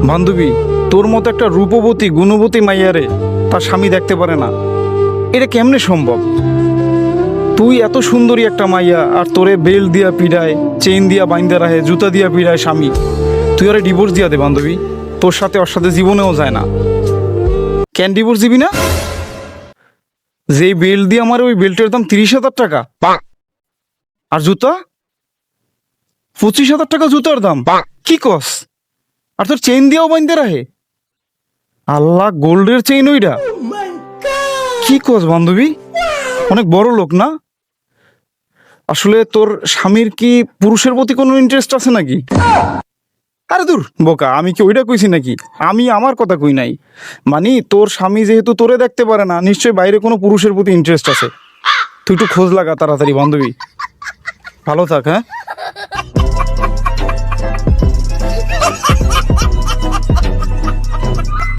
বান্ধবী, তোর মতো একটা রূপবতী গুণবতী মাইয়ারে তার স্বামী দেখতে পারে না, এটা কেমনে সম্ভব? তুই এত সুন্দরী একটা মাইয়া, আর তোরে বেল্ট দিয়া পিড়ায়, চেইন দিয়া বাইন্দা রাখে, জুতা দিয়া পিড়ায় স্বামী। তুই ওরে ডিভোর্স দিয়া দে বান্ধবী, তোর সাথে ওর সাথে জীবনেও যায় না। কেন ডিভোর্স দিবি না? যেই বেল্ট দিয়ে আমার, ওই বেল্টের দাম 30,000 টাকা, আর জুতা 25,000 টাকা জুতার দাম। কি কস? আর তোর চেইন দিয়াও বাইন্দে রাখে, আল্লাহ, গোল্ডের চেইন ওইটা? কি কস বান্ধবী, অনেক বড় লোক না? আসলে তোর স্বামীর কি পুরুষের প্রতি কোনো ইন্টারেস্ট আছে নাকি? আরে দূর বোকা, আমি কি ওইটা কইছি নাকি? আমি আমার কথা কই নাই। মানে তোর স্বামী যেহেতু তোরে দেখতে পারে না, নিশ্চয়ই বাইরে কোনো পুরুষের প্রতি ইন্টারেস্ট আছে। তুই একটু খোঁজ লাগা তাড়াতাড়ি বান্ধবী। ভালো থাক, হ্যাঁ।